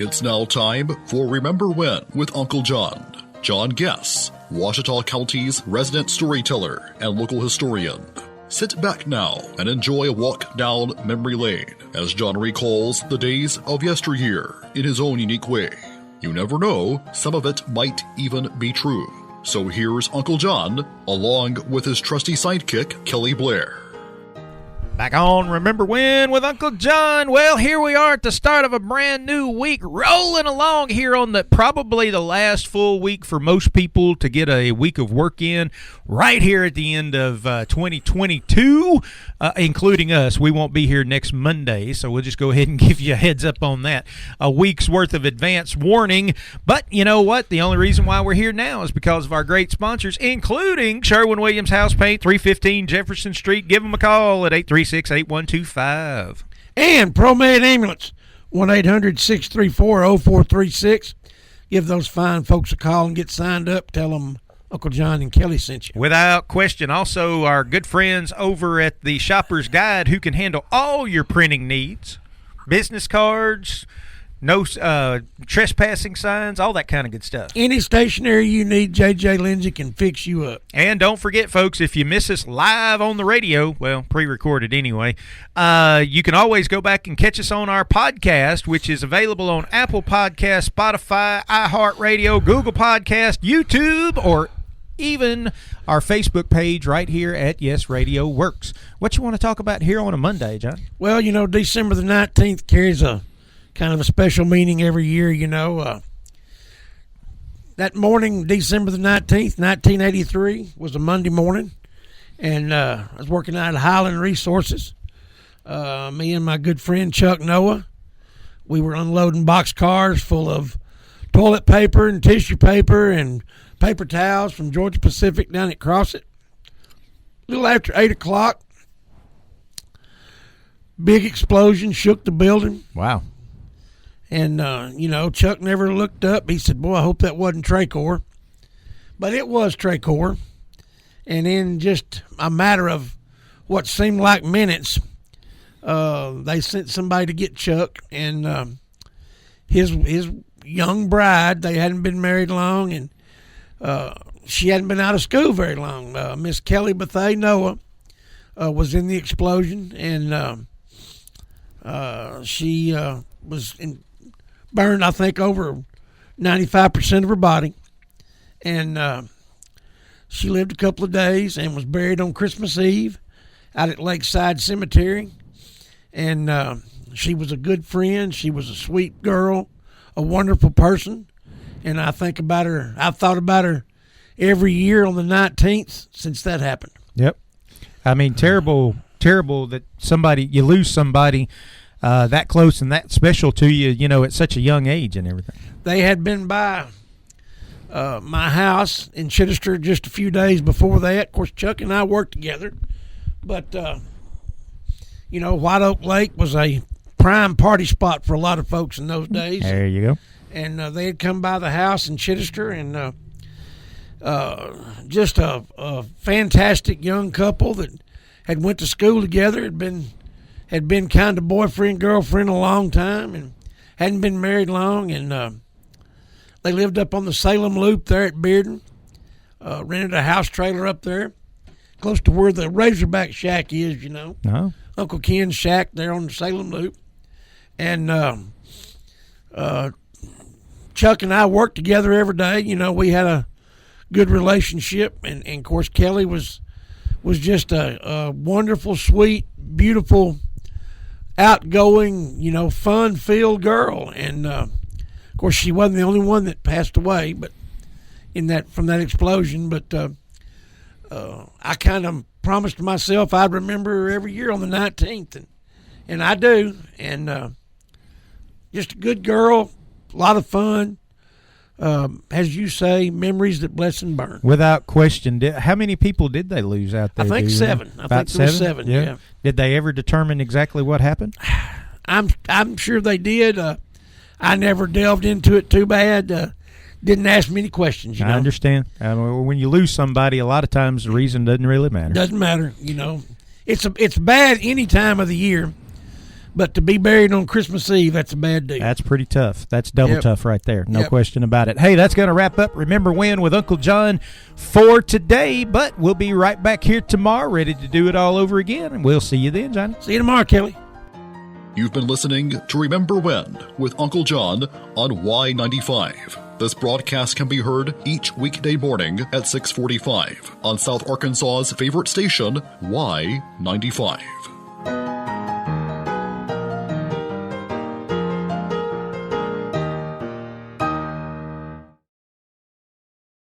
It's now time for Remember When with Uncle John. John Guess, Ouachita County's resident storyteller and local historian. Sit back now and enjoy a walk down memory lane as John recalls the days of yesteryear in his own unique way. You never know, some of it might even be true. So here's Uncle John, along with his trusty sidekick, Kelly Blair. Back on Remember When with Uncle John. Well, here we are at the start of a brand new week, rolling along here on probably the last full week for most people to get a week of work in right here at the end of 2022, including us. We won't be here next Monday, so we'll just go ahead and give you a heads up on that. A week's worth of advance warning. But you know what? The only reason why we're here now is because of our great sponsors, including Sherwin-Williams House Paint, 315 Jefferson Street. Give them a call at 836-8125. And ProMed Ambulance, 1-800-634-0436. Give those fine folks a call and get signed up. Tell them Uncle John and Kelly sent you. Without question. Also, our good friends over at the Shopper's Guide who can handle all your printing needs. Business cards, no trespassing signs, all that kind of good stuff. Any stationery you need, J.J. Lindsay can fix you up. And don't forget, folks, if you miss us live on the radio, well, pre-recorded anyway, you can always go back and catch us on our podcast, which is available on Apple Podcasts, Spotify, iHeartRadio, Google Podcast, YouTube, or even our Facebook page right here at Yes Radio Works. What you want to talk about here on a Monday, John? Well, you know, December the 19th carries a kind of a special meaning every year, you know. That morning, December the 19th, 1983, was a Monday morning, and I was working out at Highland Resources. Me and my good friend Chuck Noah, we were unloading box cars full of toilet paper and tissue paper and paper towels from Georgia Pacific down at Crossett. A little after 8 o'clock, big explosion shook the building. Wow. And, you know, Chuck never looked up. He said, boy, I hope that wasn't Tracor. But it was Tracor. And in just a matter of what seemed like minutes, they sent somebody to get Chuck. And his young bride, they hadn't been married long, and she hadn't been out of school very long. Miss Kelly Bethay Noah was in the explosion, and she was burned, I think, over 95% of her body. And she lived a couple of days and was buried on Christmas Eve out at Lakeside Cemetery. And she was a good friend. She was a sweet girl, a wonderful person. And I think about her. I've thought about her every year on the 19th since that happened. Yep. I mean, terrible that you lose somebody that close and that special to you, you know, at such a young age and everything. They had been by my house in Chittister just a few days before that. Of course, Chuck and I worked together. But, you know, White Oak Lake was a prime party spot for a lot of folks in those days. There you go. And they had come by the house in Chittister, and just a fantastic young couple that had went to school together, had been kind of boyfriend, girlfriend a long time, and hadn't been married long. And they lived up on the Salem Loop there at Bearden, rented a house trailer up there, close to where the Razorback Shack is, you know. No. Uncle Ken's shack there on the Salem Loop. And Chuck and I worked together every day. You know, we had a good relationship. And of course, Kelly was just a wonderful, sweet, beautiful, outgoing, you know, fun-filled girl. And, of course, she wasn't the only one that passed away but from that explosion. But I kind of promised myself I'd remember her every year on the 19th. And I do. And just a good girl, a lot of fun. As you say, memories that bless and burn. Without question. How many people did they lose out there? I think 7. I think there were 7, yeah. Did they ever determine exactly what happened? I'm sure they did. I never delved into it too bad. Didn't ask many questions, you know. I understand. When you lose somebody, a lot of times the reason doesn't really matter. Doesn't matter, you know. It's bad any time of the year. But to be buried on Christmas Eve, that's a bad deal. That's pretty tough. That's double Yep. tough right there. No Yep. question about it. Hey, that's going to wrap up Remember When with Uncle John for today, but we'll be right back here tomorrow ready to do it all over again, and we'll see you then, John. See you tomorrow, Kelly. You've been listening to Remember When with Uncle John on Y95. This broadcast can be heard each weekday morning at 6:45 on South Arkansas's favorite station, Y95.